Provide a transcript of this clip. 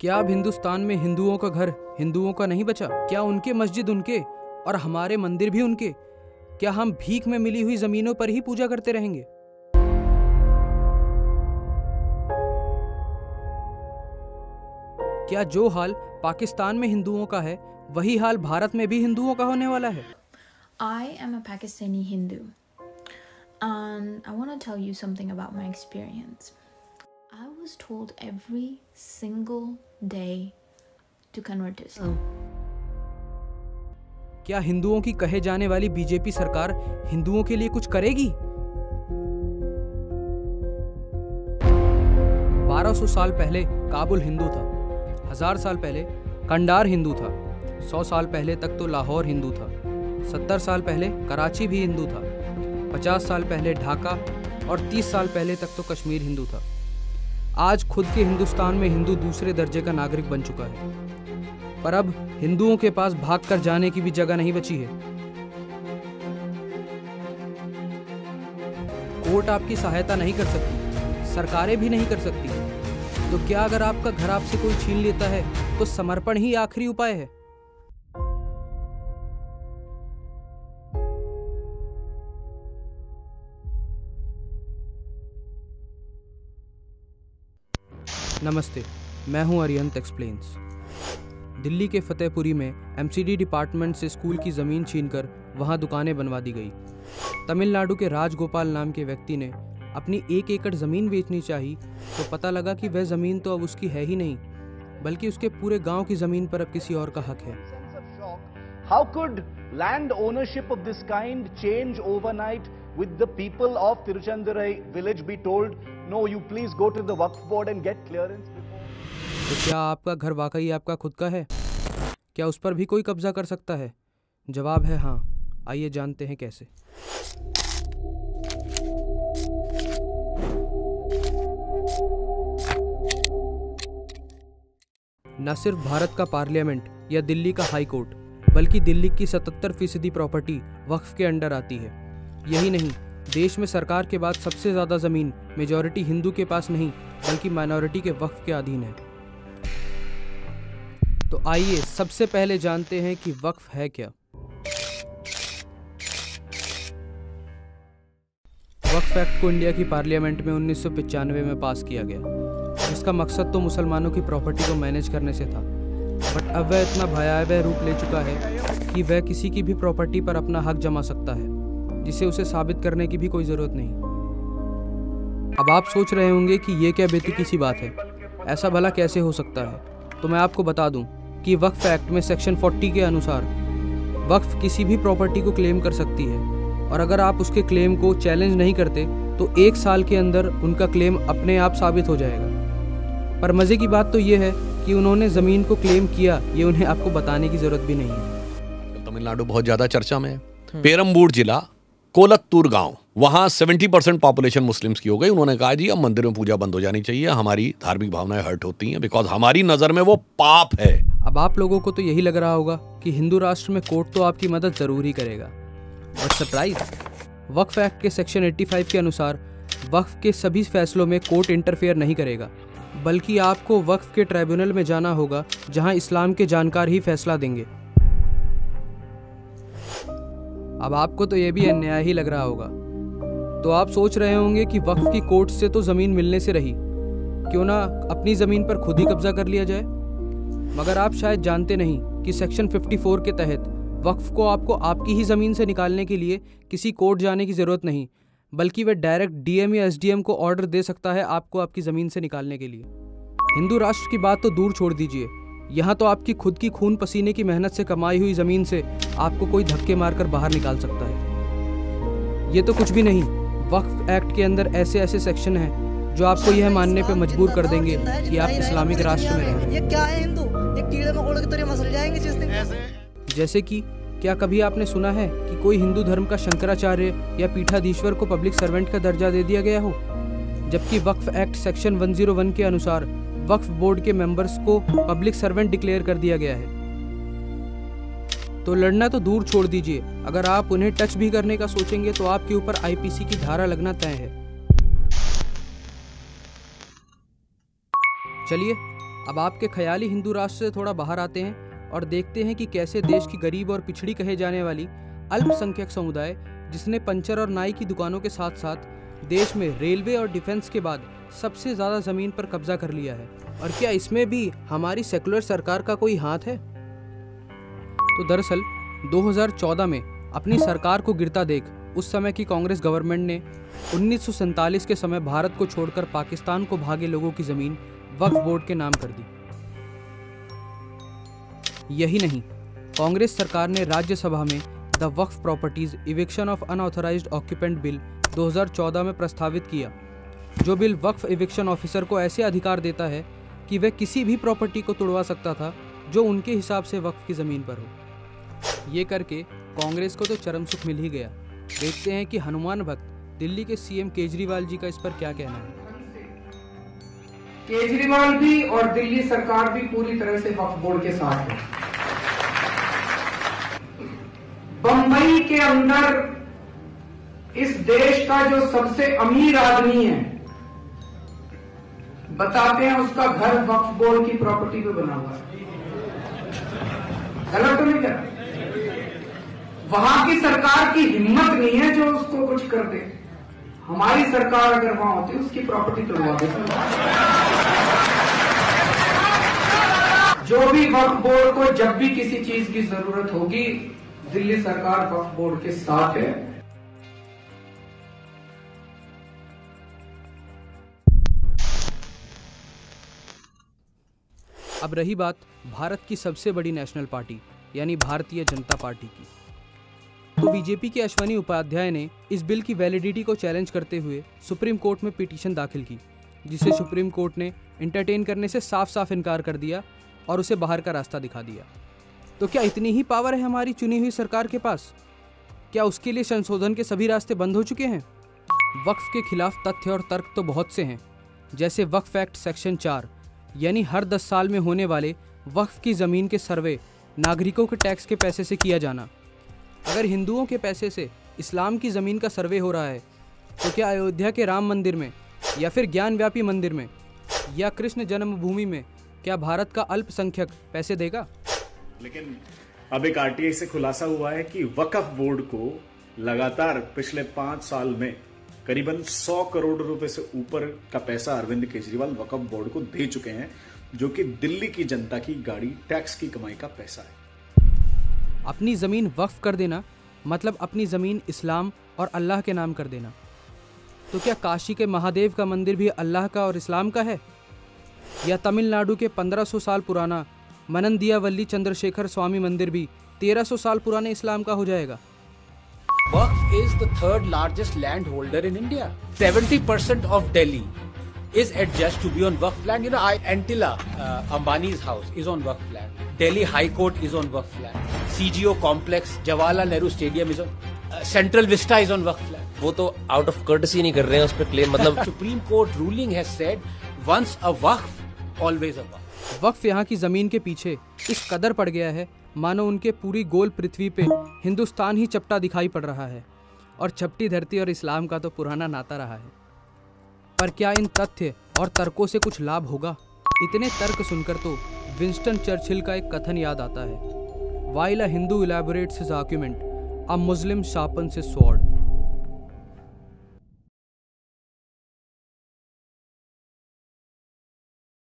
क्या अब हिंदुस्तान में हिंदुओं का घर हिंदुओं का नहीं बचा? क्या उनके मस्जिद उनके और हमारे मंदिर भी उनके? क्या हम भीख में मिली हुई जमीनों पर ही पूजा करते रहेंगे? क्या जो हाल पाकिस्तान में हिंदुओं का है वही हाल भारत में भी हिंदुओं का होने वाला है? I am a Pakistani Hindu, and I want to tell you something about my experience. I was told every single day to convert to Islam. क्या हिंदुओं की कहे जाने वाली बीजेपी सरकार हिंदुओं के लिए कुछ करेगी? 1200 साल पहले काबुल हिंदू था, 1000 साल पहले कंडार हिंदू था, 100 साल पहले तक तो लाहौर हिंदू था, 70 साल पहले कराची भी हिंदू था, 50 साल पहले ढाका और 30 साल पहले तक तो कश्मीर हिंदू था। आज खुद के हिंदुस्तान में हिंदू दूसरे दर्जे का नागरिक बन चुका है, पर अब हिंदुओं के पास भागकर जाने की भी जगह नहीं बची है। कोर्ट आपकी सहायता नहीं कर सकती, सरकारें भी नहीं कर सकती, तो क्या अगर आपका घर आपसे कोई छीन लेता है तो समर्पण ही आखिरी उपाय है? नमस्ते, मैं हूं अरिहंत एक्सप्लेन्स। दिल्ली के फतेहपुरी में एमसीडी डिपार्टमेंट से स्कूल की ज़मीन छीनकर वहां दुकानें बनवा दी गई। तमिलनाडु के राजगोपाल नाम के व्यक्ति ने अपनी 1 एकड़ ज़मीन बेचनी चाही तो पता लगा कि वह ज़मीन तो अब उसकी है ही नहीं, बल्कि उसके पूरे गांव की ज़मीन पर अब किसी और का हक है। How could land ownership of this kind change overnight with the people of Tiruchendurai village be told, no, you please go to the Waqf board and get clearance before? तो क्या आपका घर वाकई आपका खुद का है? क्या उस पर भी कोई कब्जा कर सकता है? जवाब है हाँ। आइए जानते हैं कैसे। न सिर्फ भारत का पार्लियामेंट या दिल्ली का हाई कोर्ट, बल्कि दिल्ली की 77% प्रॉपर्टी वक्फ के अंडर आती है। यही नहीं, देश में सरकार के बाद सबसे ज़्यादा ज़मीन मेजॉरिटी हिंदू के पास नहीं बल्कि माइनॉरिटी के वक्फ के अधीन है। तो आइए सबसे पहले जानते हैं कि वक्फ है क्या। वक्फ एक्ट को इंडिया की पार्लियामेंट में 1995 में पास किया गया। इसका मकसद तो मुसलमानों की प्रॉपर्टी को मैनेज करने से था, बट अब वह इतना भयावह रूप ले चुका है कि वह किसी की भी प्रॉपर्टी पर अपना हक जमा सकता है, जिसे उसे साबित करने की भी कोई ज़रूरत नहीं। अब आप सोच रहे होंगे कि ये क्या बेतुकी सी बात है, ऐसा भला कैसे हो सकता है? तो मैं आपको बता दूं कि वक्फ एक्ट में सेक्शन 40 के अनुसार वक्फ किसी भी प्रॉपर्टी को क्लेम कर सकती है, और अगर आप उसके क्लेम को चैलेंज नहीं करते तो 1 साल के अंदर उनका क्लेम अपने आप साबित हो जाएगा। पर मज़े की बात तो ये है कि उन्होंने ज़मीन को क्लेम किया, ये उन्हें आपको बताने की ज़रूरत भी नहीं है। तमिलनाडु बहुत ज़्यादा चर्चा में है। पेरम्बूर जिला कोलत्तूर गांव, वहां 70% पॉपुलेशन मुस्लिम्स की हो गई। उन्होंने कहा जी अब मंदिरों में पूजा बंद हो जानी चाहिए, हमारी धार्मिक भावनाएं हर्ट होती हैं, बिकॉज हमारी नज़र में वो पाप है। अब आप लोगों को तो यही लग रहा होगा कि हिंदू राष्ट्र में कोर्ट तो आपकी मदद ज़रूर ही करेगा, बट सरप्राइज, वक्फ एक्ट के सेक्शन 85 के अनुसार वक्फ के सभी फैसलों में कोर्ट इंटरफेयर नहीं करेगा, बल्कि आपको वक्फ के ट्राइब्यूनल में जाना होगा, जहां इस्लाम के जानकार ही फैसला देंगे। अब आपको तो यह भी अन्याय ही लग रहा होगा, तो आप सोच रहे होंगे कि वक्फ की कोर्ट से तो ज़मीन मिलने से रही, क्यों ना अपनी ज़मीन पर खुद ही कब्जा कर लिया जाए। मगर आप शायद जानते नहीं कि सेक्शन 54 के तहत वक्फ को आपको आपकी ही ज़मीन से निकालने के लिए किसी कोर्ट जाने की ज़रूरत नहीं, बल्कि वह डायरेक्ट डीएम या एसडीएम को ऑर्डर दे सकता है आपको आपकी ज़मीन से निकालने के लिए। हिंदू राष्ट्र की बात तो दूर छोड़ दीजिए, यहाँ तो आपकी खुद की खून पसीने की मेहनत से कमाई हुई ज़मीन से आपको कोई धक्के मारकर बाहर निकाल सकता है। ये तो कुछ भी नहीं, वक्फ एक्ट के अंदर ऐसे ऐसे सेक्शन हैं जो आपको यह मानने पे मजबूर कर देंगे कि आप इस्लामिक राष्ट्र में रह रहे हैं। ये क्या है हिंदू? ये कीड़े मकोड़ों की तरह मसल जाएंगे जिस दिन। जैसे कि क्या कभी आपने सुना है कि कोई हिंदू धर्म का शंकराचार्य या पीठाधीश्वर को पब्लिक सर्वेंट का दर्जा दे दिया गया हो, जबकि वक्फ एक्ट सेक्शन 101 के अनुसार वक्फ बोर्ड के मेंबर्स को पब्लिक सर्वेंट डिक्लेयर कर दिया गया है। तो लड़ना तो दूर छोड़ दीजिए, अगर आप उन्हें टच भी करने का सोचेंगे तो आपके ऊपर आईपीसी की धारा लगना तय है। चलिए अब आपके ख्याली हिंदू राष्ट्र से थोड़ा बाहर आते हैं और देखते हैं कि कैसे देश की गरीब और पिछड़ी कहे जाने वाली अल्पसंख्यक समुदाय, जिसने पंचर और नाई की दुकानों के साथ साथ देश में रेलवे और डिफेंस के बाद सबसे ज़्यादा ज़मीन पर कब्जा कर लिया है, और क्या इसमें भी हमारी सेकुलर सरकार का कोई हाथ है? तो दरअसल 2014 में अपनी सरकार को गिरता देख उस समय की कांग्रेस गवर्नमेंट ने 1947 के समय भारत को छोड़कर पाकिस्तान को भागे लोगों की ज़मीन वक्फ बोर्ड के नाम कर दी। यही नहीं, कांग्रेस सरकार ने राज्यसभा में the Waqf properties eviction of unauthorised occupant bill 2014 में प्रस्तावित किया, जो बिल वक्फ इविक्शन ऑफिसर को ऐसे अधिकार देता है कि वह किसी भी प्रॉपर्टी को तोड़वा सकता था जो उनके हिसाब से वक्फ की ज़मीन पर हो। ये करके कांग्रेस को तो चरम सुख मिल ही गया। देखते हैं कि हनुमान भक्त दिल्ली के सीएम केजरीवाल जी का इस पर क्या कहना है। केजरीवाल भी और दिल्ली सरकार भी पूरी तरह से वक्फ बोर्ड के साथ है। बंबई के अंदर इस देश का जो सबसे अमीर आदमी है, बताते हैं उसका घर वक्फ बोर्ड की प्रॉपर्टी पे बना हुआ है। गलत तो नहीं कर रहा? वहां की सरकार की हिम्मत नहीं है जो उसको कुछ कर दे। हमारी सरकार अगर वहां होती उसकी प्रॉपर्टी तोड़वा देती। जो भी वक्फ बोर्ड को जब भी किसी चीज की जरूरत होगी, दिल्ली सरकार वक्फ बोर्ड के साथ है। अब रही बात भारत की सबसे बड़ी नेशनल पार्टी यानी भारतीय जनता पार्टी की, तो बीजेपी के अश्वनी उपाध्याय ने इस बिल की वैलिडिटी को चैलेंज करते हुए सुप्रीम कोर्ट में पिटीशन दाखिल की, जिसे सुप्रीम कोर्ट ने एंटरटेन करने से साफ साफ इनकार कर दिया और उसे बाहर का रास्ता दिखा दिया। तो क्या इतनी ही पावर है हमारी चुनी हुई सरकार के पास? क्या उसके लिए संशोधन के सभी रास्ते बंद हो चुके हैं? वक्फ के खिलाफ तथ्य और तर्क तो बहुत से हैं, जैसे वक्फ एक्ट सेक्शन 4 यानी हर 10 साल में होने वाले वक्फ की ज़मीन के सर्वे नागरिकों के टैक्स के पैसे से किया जाना। अगर हिंदुओं के पैसे से इस्लाम की ज़मीन का सर्वे हो रहा है, तो क्या अयोध्या के राम मंदिर में या फिर ज्ञानव्यापी मंदिर में या कृष्ण जन्मभूमि में क्या भारत का अल्पसंख्यक पैसे देगा? लेकिन अब एक आरटीआई से खुलासा हुआ है कि वक्फ बोर्ड को लगातार पिछले 5 साल में करीबन 100 करोड़ रुपए से ऊपर का पैसा अरविंद केजरीवाल वक्फ बोर्ड को दे चुके हैं, जो कि दिल्ली की जनता की गाड़ी टैक्स की कमाई का पैसा है। अपनी ज़मीन वक्फ कर देना मतलब अपनी ज़मीन इस्लाम और अल्लाह के नाम कर देना। तो क्या काशी के महादेव का मंदिर भी अल्लाह का और इस्लाम का है? या तमिलनाडु के 1500 साल पुराना मनंदियावल्ली चंद्रशेखर स्वामी मंदिर भी 1300 साल पुराने इस्लाम का हो जाएगा? Waqf is the third largest landholder in India. 70% of Delhi is adjudged to be on Waqf land. You know, Antilla, Ambani's house is on Waqf land. Delhi High Court is on Waqf land. CGO complex, Jawaharlal Nehru Stadium is on. Central Vista is on Waqf land. वो तो out of courtesy नहीं कर रहे हैं उस पर claim, मतलब Supreme Court ruling has said once a Waqf, always a Waqf. वक्फ यहाँ की ज़मीन के पीछे इस कदर पड़ गया है मानो उनके पूरी गोल पृथ्वी पे हिंदुस्तान ही चपटा दिखाई पड़ रहा है, और चपटी धरती और इस्लाम का तो पुराना नाता रहा है। पर क्या इन तथ्य और तर्कों से कुछ लाभ होगा? इतने तर्क सुनकर तो विंस्टन चर्चिल का एक कथन याद आता है, while a Hindu elaborates his argument, a Muslim sharpens his sword.